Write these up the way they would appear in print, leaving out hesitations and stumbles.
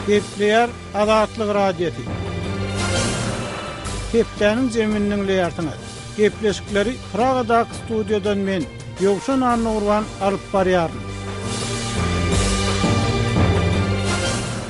Gepleyer Azatlyk Radiosu. Hepdeniň jeminiň leýartyny. Gepleşikleri Pragadaky studiýadan men Ýowşan Annurwan alyp barýarym.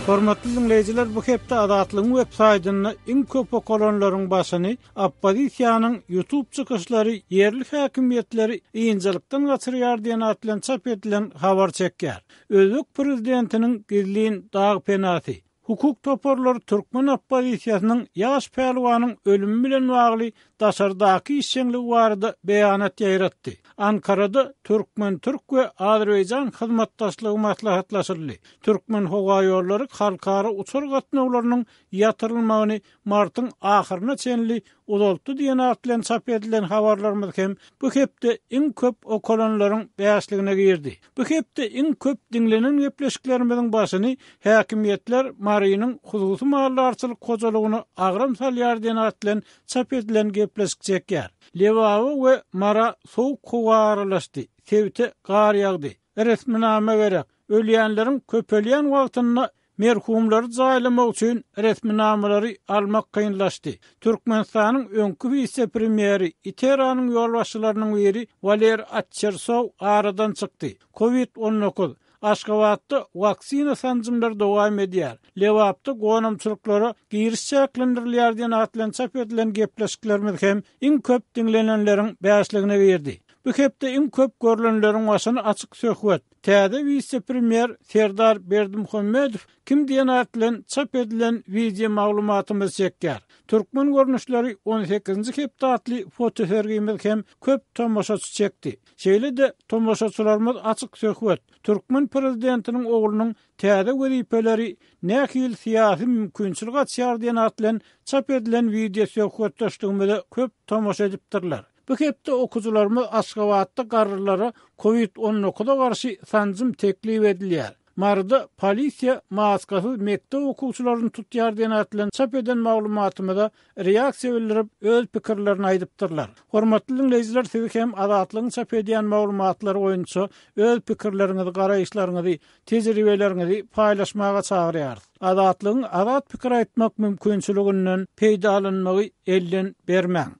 Hormatly dinleýijiler, bu hepde Azatlygyň web saýtyny iň köp okolonlaryň başyny oppozisiýanyň YouTube çykyşlary ýerli häkimiýetleri ýyňjylykdan gaçyrýar diýen atlan çap edilen habar çekýär. Özbek prezidentiniň gizliň dag penasy. Hukuk toporlary Türkmen oppozisiýasynyň ýaş pälwanyň ölümi bilen bagly daşardaky işçilik barada beýanat ýaýratdy. Ankarada Türkmen Türk we Azerbaýjan hyzmatdaşlygy maslahatlaşyldy. Türkmen howa ýollary halkara uçur gatnawlarynyň ýatyrylmagyny martyň ahyryna çenli uzaltdy diýen atlan çap edilen habarlarymyz hem bu hepde iň köp okolonlaryň beýasligine girdi. Bu hepde iň köp dinlenen gepleşiklerimiziň başyny häkimiýetler Marynyň hususy mallarçylyk kojalygyny agram salýar diýen atlan çap edilen gepleşik çekýär. Lewawy we Mara soğuk howa aralaşdy. Tewte gar ýagdy. Resminame gerek. Ölýänleriň köpelýän wagtyna merhumlary jaýlamak üçin resminamalary almak kynlaşdy. Türkmenistanyň öňkü vice-premieri Iteranyň ýolbaşçylarynyň biri Valer Atchersow aradan çykdy. Covid-19 Aşgabatda vaksina sancımları dowam edýär. Lewapda gonamçylyklary giriş çeklendirilýär diýen atlan çap edilen gepleşiklerimiz hem iň köp dinlenenleriň beýasligine girdi. Bu hepde iň köp görülenleriň başyny açyk söhbet. Täze vice-premier Serdar Berdimuhammedow kim diýen atlan çap edilen video maglumatymyzy çekýär. Türkmen görnüşleri 18-nji hepde atly foto sergimiz hem köp tomoşaçy çekdi. Şeýle de tomoşaçylarymyz açyk söhbet. Türkmen prezidentiniň oglunyň täze wezipeleri nähil syýasy mümkinçilik açýar diýen atlan çap edilen video söhbetdeşligimizde köp tomoşa edipdirler. Bu hepde okujularymyz Aşgabatda garrylara Covid-19'a garşy sancym teklip edilýär. Marda polisiýa maskasy mektep okuwçylaryny tutýar diýen atlan çap eden maglumatymyza reaksiýa bildirip öz pikirlerini aýdypdyrlar. Hormatly dinleýijiler, siz hem Azatlygyň çap edýän maglumatlary boýunça öz pikirleriňizi, garaýşlaryňyzy, tejribeleriňizi paýlaşmaga çagyrýar. Azatlygyň azat pikir aýtmak mümkinçiliginden peýdalanmagy elden bermäň.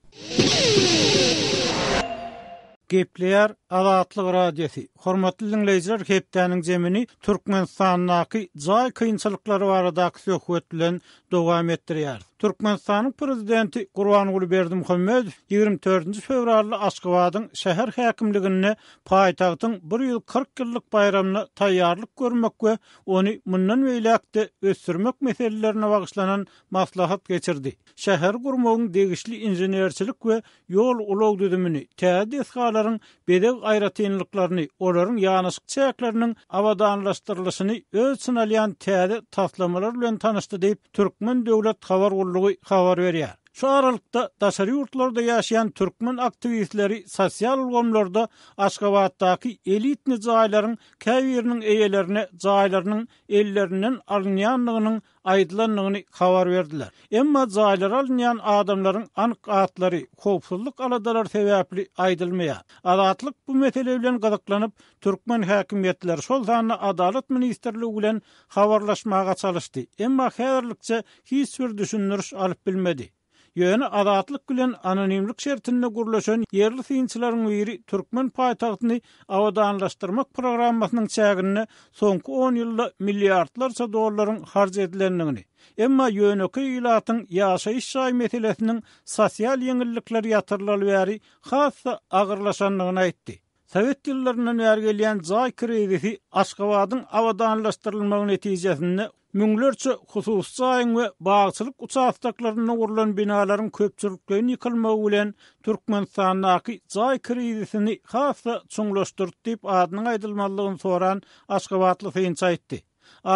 Gepleyer Azatlyk Radiosu. Hormatly dinleýijiler, hepdeniň jemini Türkmenistanyň jaý kynçylyklary baradaky söhbet bilen dowam etdirýär. Türkmenistanyň prezidenti Gurbanuly Berdimuhammedow 24 fevralda Aşgabatyň şäher häkimligine paýtagtyň 1 ýyl 40 ýyllyk bayramyna taýýarlyk görmek we ony mundan beýlekde ösürmek meselelerine bagyşlanan maslahat geçirdi. Şäher gurmagyň degişli inženerçilik we ýol ulag düzümini, täze eskalaryň bedeg aýratynlyklaryny, olaryň ýanyşyk çäkleriniň awadanlaşdyrylyşyny öz synalýan täze taslamalar bilen tanışdy diýip Türkmen döwlet habar habar berýär. Şu aralykda daşary ýurtlarda ýaşaýan türkmen aktivistleri sosial ulgamlarda Aşgabatdaky elitni jaýlaryň käbiriniň eýelerine jaýlarynyň ellerinden alınýanlygynyň aýdylanlygyny habar berdiler. Emma jaýlar alınýan adamlaryň anyk atlary howpsuzlyk aladalar sebäpli aýdylmaýar. Azatlyk bu mesele bilen gazaklanyp türkmen häkimiýetleri şol zany Adalet ministrligi bilen habarlaşmaga çalışdy. Emma häzirlikçe hiç bir düşündürüş alyp bilmedi. Ýöne azatlyk bilen anonimlik şertinde gurlaşan ýerli synçylaryň biri Türkmen paýtagtyny awadanlaşdyrmak programmasynyň çägini soňky 10 ýylda milliardlarça dollaryň harj edilendigini, emma ýöneki ýylatyň ýaşaýyş şaý meselesiniň sosial ýeňillikler ýatyrlaly bäri hassa agyrlaşanlygyny aýtdy. Sowet ýyllaryndan bäri gelýän jaý kredisi Aşgabatyň awadanlaşdyrylmagy netijesinde müňlerçe hususy jaýyň we bagçylyk uçaklaryna gurulan binalaryň köpçülikleriniň ýykylmagy bilen Türkmenistanyň jaý krizisini hassa çoňlaşdyrdy diýip adynyň aýdylmalygyny soran Aşgabatly synçy aýtdy.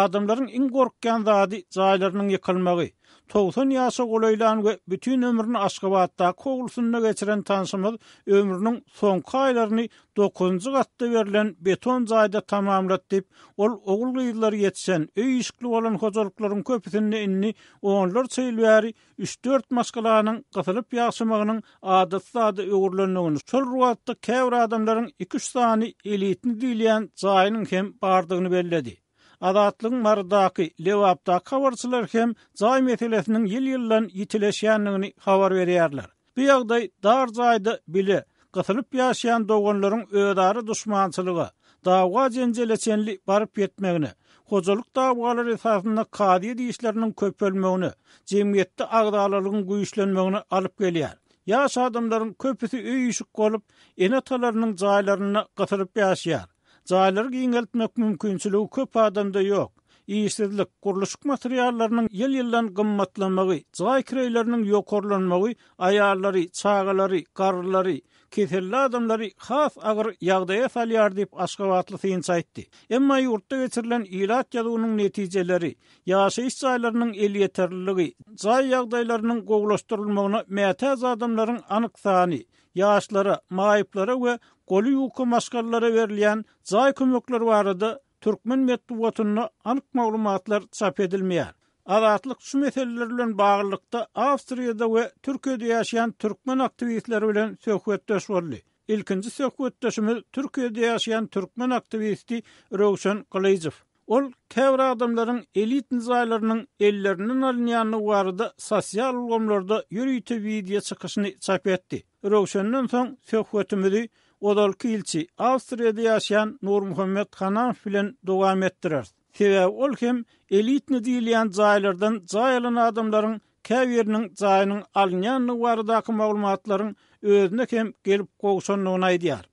Adamlaryň iň gorkýan zady jaýlarynyň ýykylmagy. 90 ýaşa golaylan we bütün ömrüni Aşgabatda kogulsyna geçiren tanşymyz ömrüniň soňky aýlaryny 9-njy gatda berilen beton jaýda tamamlady diýip ol ogul gyýlary ýetişen öý işikli bolan hojalyklaryň köpüsini inni onlarça ýyl bäri 3-4 maskalaryň gysylyp ýaşamagynyň adat-sady öwürlenýäni, şol ruwatda käbir adamlaryň 2-3 sany elitni diýilýän jaýynyň hem bardygyny belledi. Adatlyň mardaky lewapda habarçylar hem jay meselesiniň ýyl-ýyldan ýitileşýändigini habar berýärler. Bu ýagdaý dar jaýda bile gysylyp ýaşaýan doganlaryň ödary duşmançylygy, dawga jenjeleçenli baryp ýetmegine, hojalyk dawgalary esasynda kady diýişleriniň köpelmegine, jemgyýetde agdalaryň güýçlenmegine alyp gelýär. Ýaş adamlaryň köpüsi öýüşik bolup, enatalarynyň jaýlaryna gysylyp ýaşaýar. Jaýlary giňeltmek mümkinçiligi köp adamda ýok. İşsizlik, guruluşyk materiallarynyň ýyl-ýyldan gymmatlanmagy, jaý kireýleriniň ýokarlanmagy, aýallary, çagalary, garrylary, keselli adamlary has agyr ýagdaýa salýar diýip Aşgabatly synç aýtdy. Emma ýurtda geçirilen ilaç ýadugynyň netijeleri, ýaşaýyş jaýlarynyň el ýeterliligi, jaý ýagdaýlarynyň gowlaşdyrylmagyna mätäz adamlaryň anyk sany, ýaşlara, maýyplara we goly ýuky maşgallara berilýän jaý kömekleri barada Türkmen medeniýetine anyk maglumatlar çap edilmeýär. Adatlyk şu meseleler bilen baglykda Awstriýada we Türkiýede ýaşaýan türkmen aktivistleri bilen söhbetdeş boldy. Ilkinji söhbetdeşimiz Türkiýede ýaşaýan türkmen aktivisti Rowşan Gylyjew. Ol käbir adamlaryň elit nizaýlarynyň elleriniň alınýanyny barada sosial ulgamlarda ýürüýte video çykyşyny çap etdi. Rowşandan soň söhbetimizi odalky ilçi Awstriýada ýaşaýan Nurmuhammed Hanafi bilen dowam etdirer. Sebäbi ol hem elitni diýilýän jaýlardan jaýlanan adamlaryň käbiriniň jaýynyň alınýanyny baradaky maglumatlaryň özüne hem gelip gowşanlygyny aýdýar.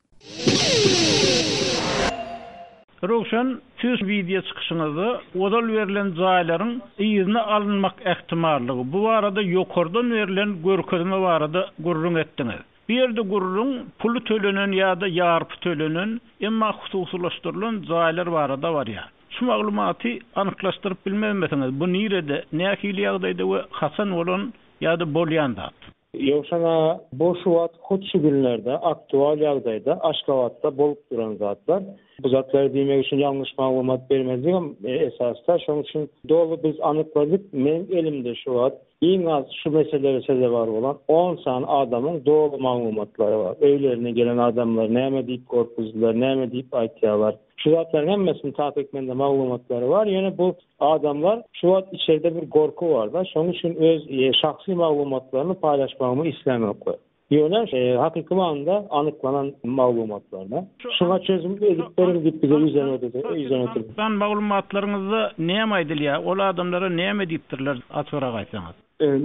Rowşan, siz video çykyşyňyzda odal berilen jaýlaryň ýyzyna alınmak ähtimallygy, bu barada ýokardan berilen görkezme barada gurrun etdiňiz. Bir yerde gurrun pulu tölenen ýa-da ýarpy tölenen, emma hususlaşdyrylan jaýlar barada bar ýa. Şu maglumaty anyklaşdyryp bilmemesiňiz, bu nirede, nähili ýagdaýda we hasan bolan ýa-da bolýanda? Ýokşana bu şuwat hutşy günlerde, aktual ýagdaýda Aşgabatda bolup duran zatlar. Bu zatları diýmek üçin ýalňyş maglumat bermezdigim esasda. Şoň üçin dolu biz anykladyk. Men elimde şuwat iň az şu meselelere sebäp bar bolan 10 san adamyň dolu maglumatlary bar. Öýlerine gelen adamlar näme diýip gorpuzdylar, näme diýip aýtýarlar. Şu zatlaryň hemmesini tap etmende maglumatlary bar. Ýöne bu adamlar şuwat içeride bir gorku bar da. Şoň üçin öz şahsy maglumatlaryny paýlaşmagymy islemek. Ýöne hakyky manada anyklanan maglumatlarda. Şuna çözüm edip berim diýip bize ýüzene Ben maglumatlaryňyzda näme aýdylýar? Ol adamlara näme diýipdirler? Açyrak aýtsaňyz.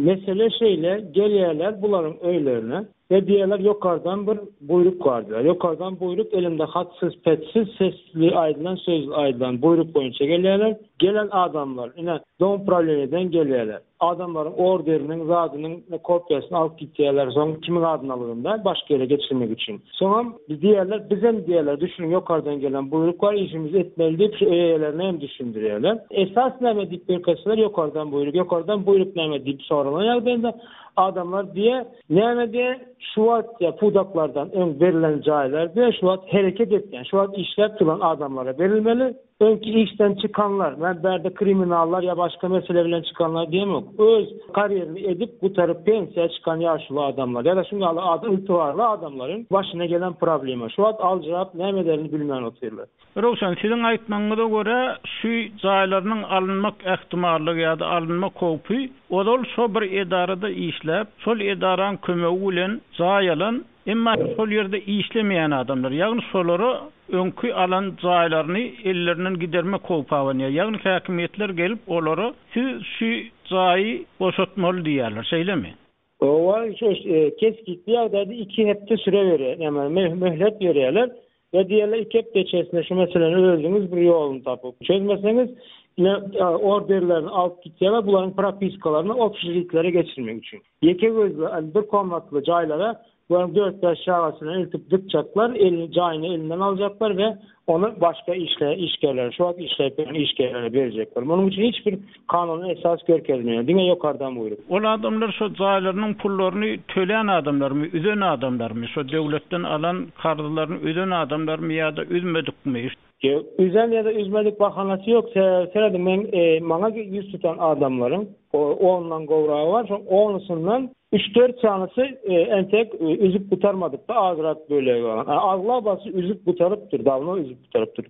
Mesele şeýle gelýärler bularyň öýlerine ve diýerler ýokardan bir buyruk vardylar. Ýokardan buyruk elimde hatsız, petsiz, sesli aýdylan, sözlü aýdylan buyruk boýunça gelýärler. Gelen adamlar ine don probleminden gelýärler. Adamların orderinin, zadynyň kopyasyny alıp gitýärler. Soň kimin adyny alyrynda başga ýere geçirmek üçin. Soň diýerler, bizem diýerler, düşünün ýokardan gelen buyruk var, işimizi etmeli diýip şu öýelerine hem düşündirýärler. Esas näme diýip berkeseler ýokardan buyruk näme diýip soralan ýagdaýda adamlar diye näme diye şuwat ya pudaklardan ön verilen jaýlar diye şuwat hereket etýän, şuwat işlep duran adamlara verilmeli. Öňki işten çıkanlar, berde kriminallar ya başka mesele bilen çıkanlar diýemek. Öz kariyerini edip gutarıp pensiýa çıkan ýaşly adamlar ya da şunday adam itibarly adamlaryň başyna gelen problema. Şuwat aljap nämelerini bilmän oturýarlar. Rowşan, siziň aýtmaňyza görä şu jaýlarynyň alınmak ähtimallygy ýa-da alınmak howpy odal şo bir edarada işläp, şol edaran kömegi bilen jaýalan, emma şol ýerde işlemeýän adamlar, ýagny şolary öňkü alan jaýlaryny ellerinden gidermek howpagyny, ýagny häkimetler gelip olary siz şu jaýy boşatmaly diýerler, şeýlemi? Owa keskitli ýagdaýda 2 hepde süre berýär, ýa-ni möhlet berýärler. Ve diğerler 2 hafta içerisinde şu meseleni özünüz bir yolunu tapıp çözmeseniz orderlerini alıp gittiler, bunların propiskalarını ofisliklere geçirmek için. Yeke gözlü bir konvatlı jaýlara bunların 4-5 şahasını eltip dıkacaklar, jaýyny elinden alacaklar ve onu başka işgärler, şu an işgärlere verecekler. Bunun için hiçbir kanunun esas görkezmiyor. Dine ýokardan buyruk. Ol adamlar şu jaýlarynyň pullaryny töleýän adamlarmy, üzen adamlarmy, şu döwletden alan kardylaryny üzen adamlarmy ýa-da üzmedikmi? Üzen ya da üzmedik bahanası yok. Seredim ben maňa yüz tutan adamların ondan gowragy var. Onusundan 3-4 tanesi entek üzüp kurtarmadık da azrak böyle var. Ağla bası üzüp kurtarıptır, davno üzüp kurtarıptır.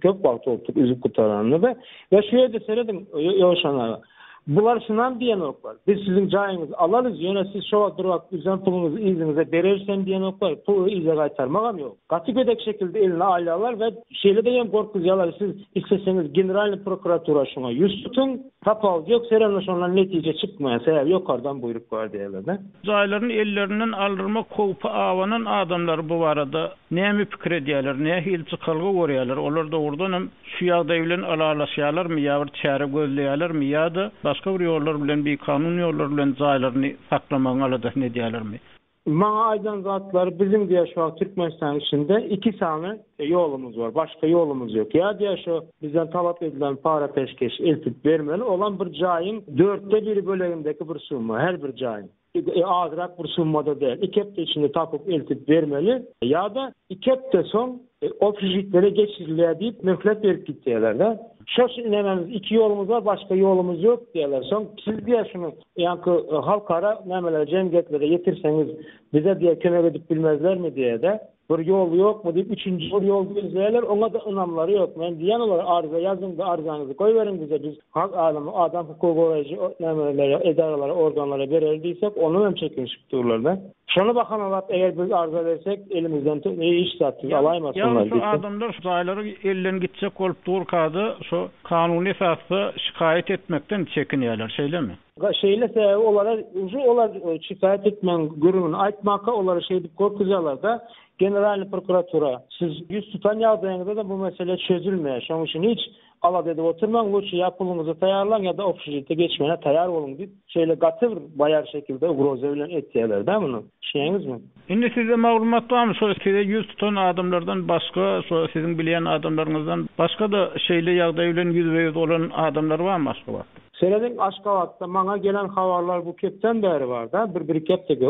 Çok vakti oldu üzüp kurtaranını ve şöyle de söyledim Yoşan'a. Bular şunan diyen oklar. Biz sizin cayınızı alarız, yöne siz şova durak, üzerine pulunuzu izinize verirsen diyen oklar. Pulu ize kaytarmagam yok. Katık ödek şekilde eline aileler ve şeyle de yem korkuzyalar. Siz isteseniz Generalni Prokuratura şuna yüz tutun. Tapal yok, serenle şundan netice çıkmayan sebep yukarıdan buyruk var diyorlar. Zayların ellerinden aldırma kopu avanın adamları bu arada näme pikir ediyorlar, ne hilçi kalgı görüyorlar. Olar da oradan şu ýagdaý bilen alalaşýarlar mı, ýa bir çäre gözleýärler mi, ýa da başga bir ýollar bilen, bir kanun ýollar bilen zaylaryny saklamagy alada ne diýerlermi? Maňa aýdan zatlar bizim diýe şu Türkmenistan içinde 2 tane yolumuz var. Başka yolumuz yok. Ya diýe şu bizden talap edilen para peşkeş eltip vermeli olan bir jaýyň 4'te 1 bölegindeki bir summa, her bir jaýyň. Azrak bir summada değil. 2 hafta içinde tapıp eltip vermeli ya da 2 hafta son o fijiklere geçirilýär diýip möhlet berip gitdiler de. Şoş inememiz 2 yolumuz var, başka yolumuz yok diýerler. Son siz diýe şunu ýa-ni halkara nämeler jemgiyetlere yetirseniz bize diýe kömek edip bilmezler mi diýe de bir yol yok mu diýip 3-nji bir yol gözlerler, ona da ınamları yok. Men diýen olar arza yazın da arzanızı koyverin bize, biz hak alimi, adam hukuky nämeler edaralara, organlara berer diýsek onu hem çekinişip dururlar da. Şonu bakan alıp eğer biz arza versek elimizden iş sattık alaymasınlar. Yani şu adamlar zayları elden gitsek olup durkadı, şu kanuni esasda şikayet etmekten çekiniyorlar, şeyle mi? Şeyle sebebi olarak, şikayet etmen gürünü aytmaka olarak şeydi korkuzalar da Generalni Prokuratura siz yüz tutan ýagdaýyňyzda da bu mesele çözülmeýär. Şoň üçin hiç ala dedi oturmaň, bu ýapylyňyzy taýýarlaň ýa-da opşyjyta geçmene taýýar bolun diýip şeýle gaty bir baýar şekilde ugroza bilen etdiler da bunu. Şeňizmi? Indi size maglumat barmy? Şo size yüz tutan adamlardan başga, şo sizin bilýän adamlaryňyzdan başga da şeýle ýagdaý bilen yüzbe-yüz olan adamlar barmy başga wagt? Seredin Aşgabatda maňa gelen habarlar bu kepten bäri bar da, bir kepde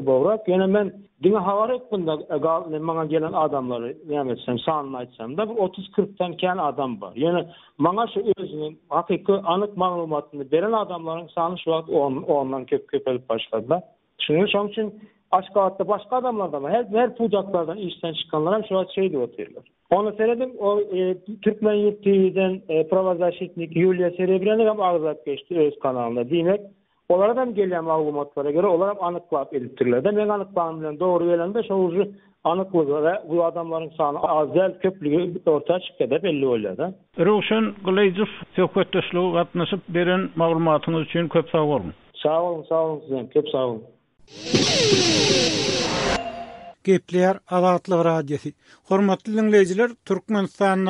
bowrak. Ýene men diňe habar etminde maňa gelen adamlary näme sanyny aýtsam da 30-40 kän adam bar. Ýene maňa şu özüniň hakyky anyk maglumatyny beren adamlaryň sany şu wagt ondan köp başladylar. Şoň üçin Aşgabatda başka adamlar da var. Her pucaklardan işten çıkanlar hem şu an şey diyor. Onu seyredim. O Türkmen Yurt TV'den Pravazashitnik Yulia Serebren'e hem ağızlat geçti öz kanalında. Demek onlardan gelen maglumatlara göre onlar anıklap ediptirler. Men anıklamamdan doğru gelen de şu anıklığı ve bu adamların sanı azel köplüğü ortaya çıktı da belli oluyor da. Ruşen Gleizov söhbetdeşliği katnaşıp beren maglumatınız için köp sağ olun. Sağ olun sizden. Köp sağ olun. Gepler Azatlyk Radiosu. Hormatly dinleyijiler, Türkmenistanyň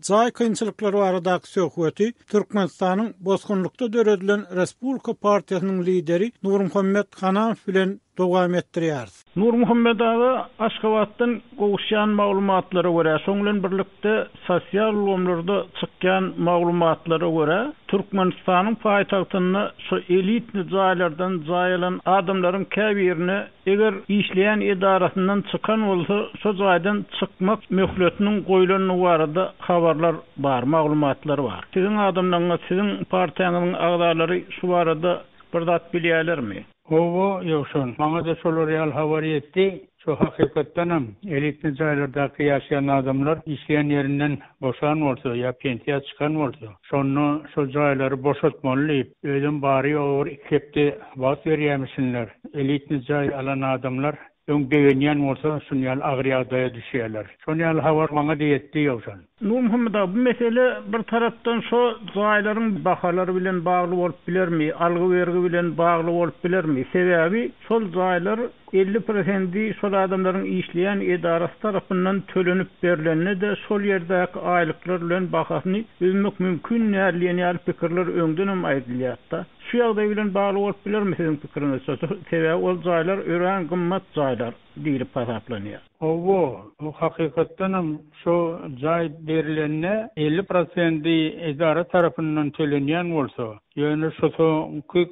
jaý kynçylyklary baradaky söhbeti Türkmenistanyň bozgunlukda döredilen Respublika Partiýasynyň lideri Nur Muhammed Hanan bilen dowam etdirýär. Nur Muhammed aga Aşgabatdan gowuşan maglumatlary görä, şoň bilen birlikde sosial ulgamlarda çykkan maglumatlary görä, Türkmenistanyň paýtagtyny şu elitni jaýlardan jaýalan adamlaryň käbirini eger işleýän edarasyndan çıkan bolsa, şu jaýdan çykmak möhletiniň goýulanyny barada habarlar bar, maglumatlar bar. Sizin adamlaryňyz, sizin partiýanyň agdalary şu barada bir zat bilýärlermi? Owo ýokşun. Maňa da şol real habar etdi. Şu hakykatdanam elitli jaýlarda ýaşaýan adamlar işleýän ýerinden boşan bolsa ýa pensiýa çykan bolsa, şonu şu jaýlary boşaltmaly, özüm bary ýor ikepde wagt berýärmisinler. Elitli jaý alan adamlar öňdeýän bolsa şunu ýal agryýagdaýa düşýärler. Şonu ýal habar maňa diýetdi ýokşun. Nur Muhammed bu mesele bir tarapdan şu jaýlaryň bahalary bilen bagly bolup bilermi, algy bergi bilen bagly bolup bilermi? Sebäbi şol jaýlar 50% şol adamlaryň işleýän edarasy tarapyndan tölenip berilenine de şol ýerdäki aýlyklar bilen bahasyny üzmek mümkin näliýän pikirler öňden aýdylýar. Şu ýagdaý bilen bagly bolup bilermi sizin pikiriňiz? Sebäbi ol jaýlar ören gymmat jaýlar diýilip hasaplanýar. O hakykatdanam şu jaý berilenine 50% edara tarapyndan tölenýän bolsa, ýöne şu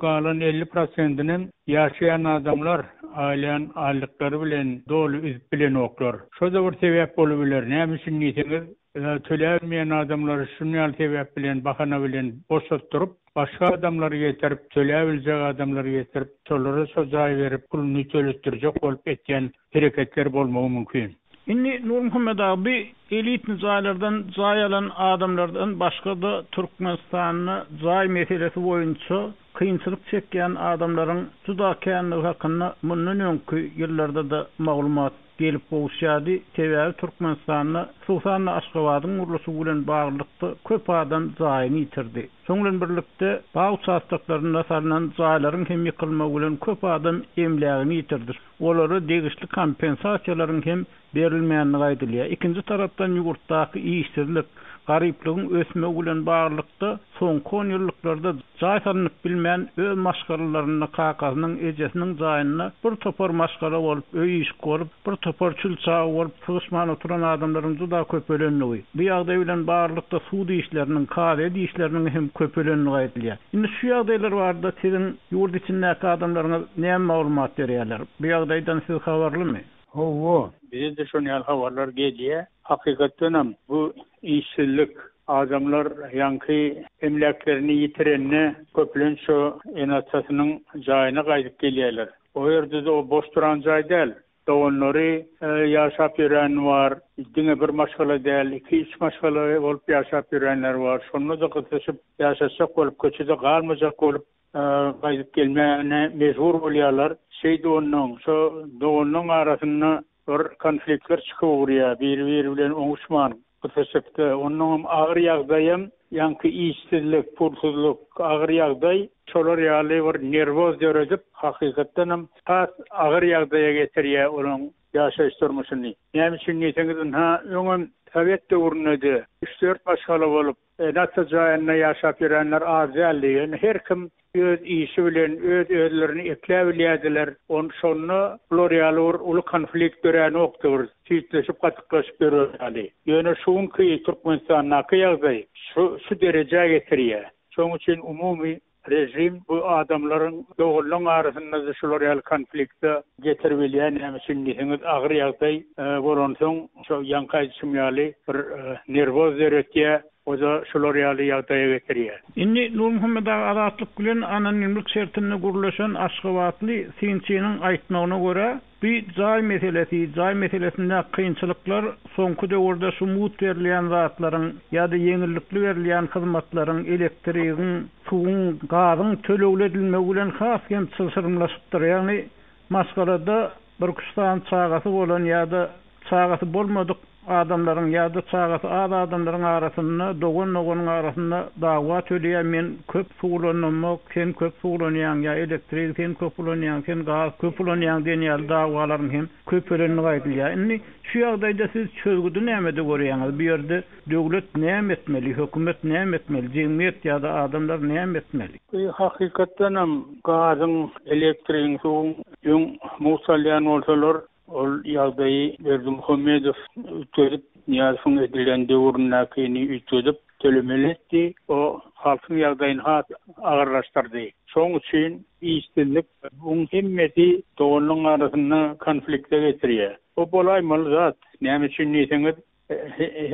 kalan 50%-inin ýaşaýan adamlar ailen aýlyklary bilen dolu üzüp bilen oklar. Şu da bir sebäp bolup biler. Näme üçin diýseniz, tölemeyen adamları şunyal sebep bilen bahana bilen boşaltırıp başka adamları getirip tölebilecek adamları getirip tolara sözay verip pulunu tölettirecek olup etken hareketler bolmagy mümkün. Inni Nur Muhammed abi elit nizalardan zay alan adamlardan başka da Türkmenistan'ı zay meselesi boyunca kıyınçılık çeken adamların tudakenliği hakkında bundan önkü yıllarda da maglumat gelip boğuşadı. Tevavi Türkmenistan'ı Sultanlı Aşgabat'ın urlusu bilen bağlılıkta köp adam zayını yitirdi. Soňlan birlikde bağ çastaklarında sarılan zayların hem yıkılma bilen köp adam emlägini yitirdir. Olary degişli kompensasiýalaryň hem berilmeýänligi aýdylýar. Ikinji tarapdan ýurtdaky işsizlik, garyplygyň ösme bilen baglanykda soňky 10 ýyllarda jaý sanlyp bilmän öz maşgalaryny kakazynyň ejesiniň jaýyna bir topar maşgala bolup, öý iş gorup, bir topar çylça bolup, sygyşman oturan adamlaryň juda köp ölenligi. Bu ýagdaý bilen baglanykda suwdy işleriniň, kahwe işleriniň hem köp ölenligi aýdylýar. Indi şu ýagdaýlar barda siziň ýurt içindäki adamlaryňa näme maglumat berýärler? Bu ýagdaýdan siz habarlymy? Howo, bize de şonyal habarlar gelýär. Hakykatdan bu işsizlik adamlar yankı emlaklerini yitirenine köplen şu enasasynyň jaýyna gaýdyp gelýärler. O ýerde de o boş duran jaý däl. Doğanları yaşap yören var. Dine bir maşgala däl, 2-3 maşgala bolup yaşap yörenler var. Şonu da kıtaşıp yaşasak bolup, köçede galmajak bolup gaýdyp gelmäne mejbur bolýarlar. Doğannyň arasynda bir konfliktler çykyp urýar. Biri bilen oňuşman. Kıtaşıp da onuň agyr ýagdaýym, yankı işsizlik, pursuzluk, agyr ýagdaý, şolar ýaly bir nervoz döredip, hakykatdan agyr ýagdaýa getirýär olaň ýaşaýyş durmuşyny. Näme üçin diýseniz, öňüm Sovet döwründe 3-4 başgala bolup, näçe jaýyna ýaşap ýörenler az däl. Her kim öz işi bilen öz özlerini ekläp bilýärdiler. Şonu glorialor uly konflikt dören okdur. Tüýtleşip gatyklaşyp berýärdi. Ýöne şuňky Türkmenistanyň ýagdaýy şu derejäge getirýär. Şoň üçin umumy rejim bu adamların doğulun arasında şolary konflikte getirip bilýän, näme üçin diýseniz agyr ýagdaý bolansoň şo ýankaý şumýaly bir nervoz deretýär. O da şolary ýagdaýa getirýär. Indi Nur Muhammed Adatlyk bilen anonimlik şertinde gurulşan Aşgabatly sinçiniň aýtmagyna görä, bir jaý meselesinde kynçylyklar soňky döwürde sumut berilýän zatlaryň ýa-da yeňillikli berilýän hyzmatlaryň, elektrigiň, suwuň, gazyň tölegledilmegi bilen has hem çylşyrmlaşypdyr. Ýagny masgalada bir kuşdan çagasy bolan ýa-da çagasy bolmadyk adamların ya da çağatı adamların arasında doğun arasında dava töleyen men köp suğulanmak, sen köp suğulanayan ya elektrik, sen köp ulanayan, sen gaz köp ulanayan deniyal davaların hem köp ölenini gaýdylýar. Indi şu ýagdaýda siz çözgüdi nämede görýäňiz? Bir ýerde döwlet näme etmeli, hökümet näme etmeli, jemgyýet ya da adamlar näme etmeli? Hakykatdan gazyň, elektrigiň, suwuň ýöň musalyan bolsalar ol ýagdaýy Berdimuhammedow ütödüp ýazyň edilen döwründäkini ütödüp tölemeli etdi. O halkyň ýagdaýyny agyrlaşdyrdy. Şoň üçin işsizlik buň hemmeti doğulun arasynda konflikte getirýär. O bolaýmaly zat. Näme üçin diýseniz,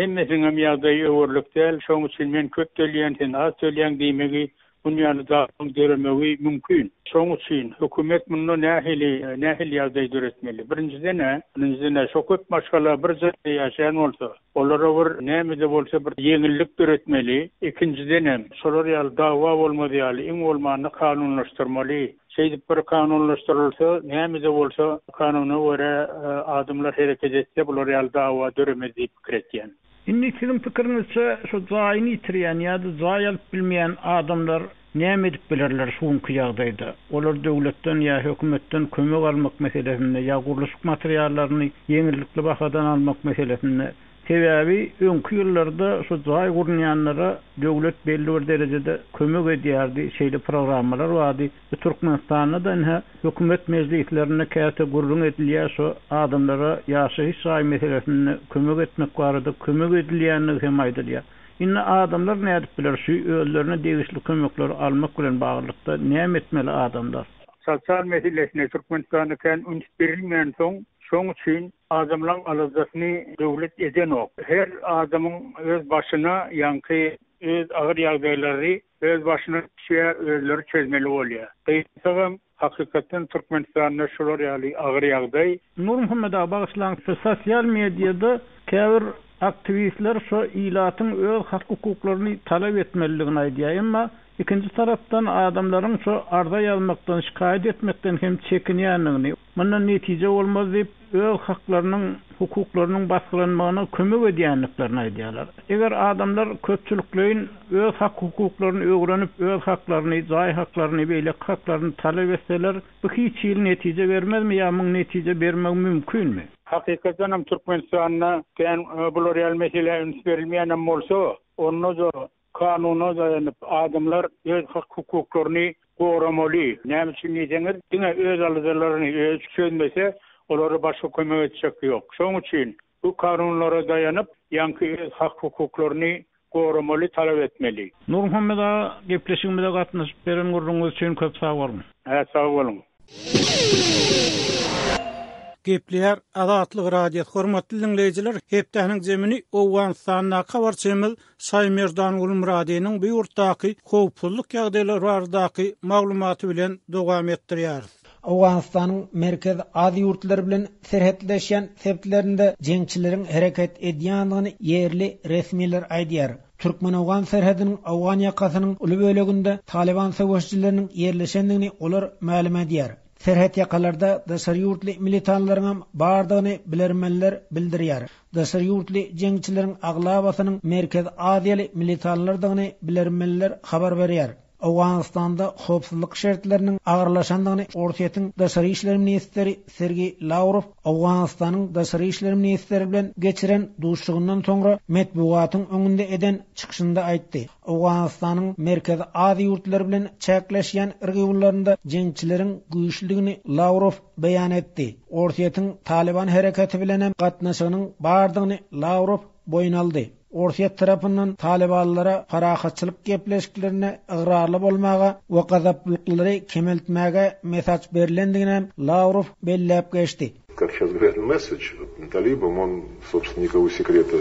hemmesiniň ýagdaýy öwürlikdäl. Şoň üçin men köp töleýän, sen az töleýän diýmegi dünýäni dağıtıp görmegi mümkün. Şoň üçin hökümet mundan nähili ýagdaý döretmeli. Birinjiden şo köp maşgala bir ýerde ýaşaýan bolsa, olara bir näme bolsa bir ýeňillik döretmeli. Ikinciden hem şolar ýaly dawa bolmady ýaly iň bolmany kanunlaşdyrmaly. Şeýdip bir kanunlaşdyrylsa, näme bolsa kanuny görä adamlar hereket etse, bular ýaly dawa döremez diýip pikir etýän. Indi sizin pikirinizçe şu zaýyny ýitirýän ýa-da zaý alyp bilmeýän adamlar näme edip bilerler şuňky ýagdaýda? Olar döwletden ýa hökümetden kömek almak meselesinde ýa guruluşyk materiallaryny ýeňillikli bahadan almak meselesinde Sebebi öňkü ýyllarda şu zaý gurunýanlara döwlet belli bir derejede kömek edýärdi, şeýle programmalar bardy. Türkmenistanda da hökümet meclislerine käte gurulun edilýär, şu adamlara ýaşaýyş saý meselesinde kömek etmek barada kömek edilýänligi hem aýdylýar. Inne adamlar näde biler şu özlerine degişli kömekler almak bilen baglykda näme etmeli adamlar? Sosyal meselesine Türkmenistan'da kan berilmeyen soň Şoň üçin adamlaryň alajasyny döwlet eden ok. Her adamyň öz başyna ýanky öz agyr ýagdaýlary öz başyna özleri çözmeli bolýar. Eýsegem hakykatdan Türkmenistanda şolar ýaly agyr ýagdaý. Nur Muhammed Abaşlan sosial mediada käbir aktivistler şu ilatyň öz hak hukuklaryny talap etmeliligini aýdýar. Emma ikinci taraftan adamların şu arda yazmaktan, şikayet etmekten hem çekinýänligini, mundan netije bolmaz diýip öz haklarynyň, hukuklarynyň baskylanmagyna kömek edýänliklerini aýdýarlar. Eger adamlar köpçüliklerin öz hak hukuklaryny öwrenip, öz haklaryny, jaý haklaryny, beýle haklaryny talap etseler, bu hiç ýyl netije bermezmi ýa-da netije bermek mümkinmi? Hakykatdan hem Türkmenistanda bular ýaly mesele berilmeýän bolsa, onu kanuna dayanıp adamlar öz hak hukuklaryny goramaly. Näme üçin diýeňiz? Diňe öz alajaklaryny öz çözmese, olary başga kömek etjek ýok. Şoň üçin bu kanunlara dayanıp ýanky öz hak hukuklaryny goramaly, talap etmeli. Nur Muhammed ağa gepleşigimizde gatnaşyp beren gurruňyz üçin köp sag bolun. Sag bolun. Gepler Azatlyk radio hormatly dinleyijiler, hepdäniň jemini Owganistanyna habarçymyz Saýmerdan Ulmuradynyň bu ýurtdaky howpsuzlyk ýagdaýlary baradaky maglumaty bilen dowam etdirýär. Owganistanyň merkez ady ýurtlary bilen serhetleşýän septlerinde jeňçileriň hereket edýändigini ýerli resmiler aýdýar. Türkmen-Awgan serhediniň Awgan ýakasynyň uly böleginde Taliban söwüşçileriniň ýerleşendigini olar ma'lum edýär. Serhet yakalarda daşary ýurtly militanlaryň bardygyny bilermenler bildirýär. Daşary ýurtly jeňçileriň aglabasynyň merkez adiýeli militanlaryny bilermenler habar berýär. Awganistanda howpsuzlyk şertleriniň agyrlaşandygyny Ortaýatyň daşary işler ministri Sergey Lavrov Awganistanyň daşary işler ministri bilen geçiren duşugyndan soňra medbugatyň öňünde eden çykyşynda aýtdy. Awganistanyň merkez ady ýurtlary bilen çäkleşýän irgiwlarynda jeňçileriň güýçlüligini Lavrov beýan etdi. Ortaýatyň Taliban hereketi bilen gatnaşygynyň bardygyny Lavrov boyun aldy. Ortaýat tarapyndan Talibanlara parahatçylyk gepleşiklerine ıgrarly bolmaga we gazaplyklary kemeltmäge mesaj berilendigine Lavrov belläp geçdi. Как сейчас говорят, месседж талибам, он, собственно, никакого секрета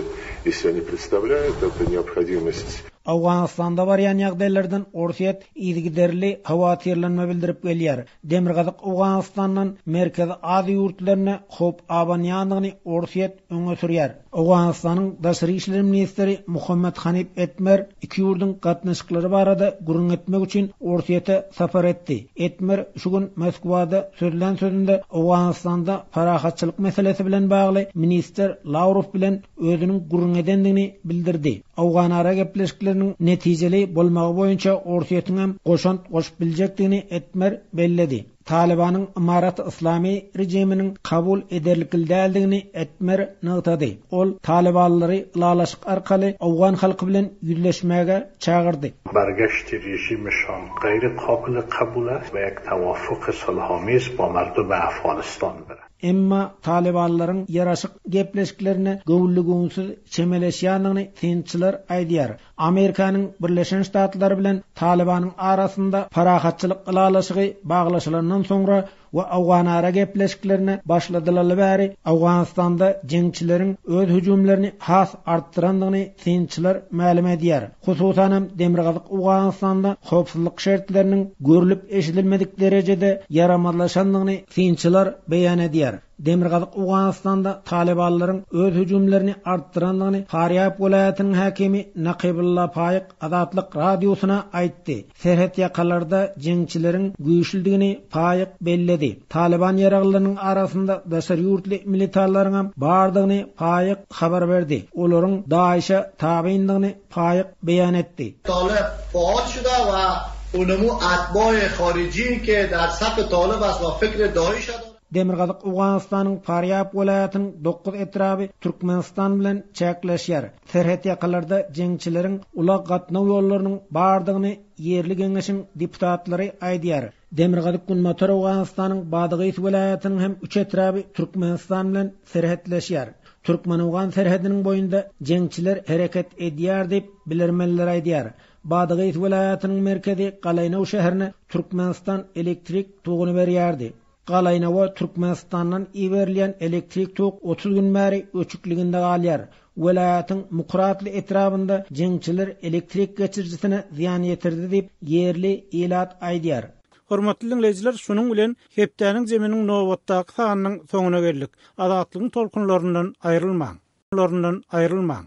из себя не представляет, это необходимость. Awganistanda barýan ýagdaýlardan Ortaýat ýygyderli hawatyrlanma bildirip gelýär. Demirgazyk Awganistandan merkez ady ýurtlaryna hop abanýandygyny Ortaýat öňe sürýär. Awganistanyň daşary işler ministri Muhammed Hanif Etmer iki ýurduň gatnaşyklary barada gurrun etmek üçin Ortaýata sapar etdi. Etmer şu gün Moskwada sözlen sözünde Awganistanda parahatçylyk meselesi bilen bagly minister Lavrov bilen özüniň gurrun edendigini bildirdi. Awgan ara gepleşikleriniň netijeli bolmagy boýunça Ortaýatyň hem goşant goşup biljekdigini Etmer belledi. Talibanyň Imarat Islamy rejiminiň kabul ederlikli däldigini Etmer nagtady. Ol Talibanlary lalaşyk arkaly Awgan halky bilen ýüzleşmäge çağırdy. برگشت رژیمشان غیر قابل قبول است و یک توافق صلح‌آمیز با مردم افغانستان برد. Emma Talibanlaryň yaraşyk gepleşiklerine gowullugynsyz çemeleşýändigini tinçiler aýdýar. Amerikanyň Birleşen Ştatlary bilen Talibanyň arasynda parahatçylyk ýalaşygy baglaşylandan soňra we Awgan ara gepleşiklerine başladylar bäri Awganistanda jeňçileriň öz hüjümlerini has artdyrandygyny tinçiler ma'lum edýär. Hususan Demirgazyk Awganistanda howpsuzlyk şertleriniň görülip eşidilmedik derejede yaramazlaşandygyny tinçiler beýan edýär. Demirgazyk Awganistanda Talibanlaryň öz hüjümlerini artdyrandygyny Faryab welaýatynyň hakimi Naqibullah Paýyk Azatlyk radiosyna aýtdy. Serhet ýakalarda jeňçileriň güýçlüligini Paýyk belledi. Taliban ýaraglarynyň arasynda daşary ýurtly militanlaryň bardygyny Paýyk habar berdi. Olaryň Daişa tabiindigini Paýyk beýan etdi. Talib faol şuda we unumu atbae kharici ke dar saf Talib as we fikr Daişa Demirgazyk Awganistanyň Faryab welaýatynyň 9 etraby Türkmenistan bilen çäkleşýär. Serhet ýakalarda jeňçileriň ulak gatnaw ýollarynyň bardygyny ýerli geňeşiň deputatlary aýdýar. Demirgazyk Gunmatar Awganistanyň Badygyz welaýatynyň hem 3 etraby Türkmenistan bilen serhetleşýär. Türkmen-Awgan serhediniň boýunda jeňçiler hereket edýär diýip bilermenler aýdýar. Badygyz welaýatynyň merkezi Galaynow şäherine Türkmenistan elektrik tuguny berýärdi. Galaynawa Türkmenistandan iberliyen elektrik tok 30 gün bäri öçükliginde galýar. Welaýatyň Muqratly etrafynda jeňçiler elektrik geçirjisine ziýan ýetirdi diýip yerli elat aýdýar. Hormatly dinleýijiler, şunuň bilen hepdäniň jeminiň nowatdaky sanynyň soňuna geldik. Adatlygyň tolkunlaryndan aýrylmaň. Aýrylmaň.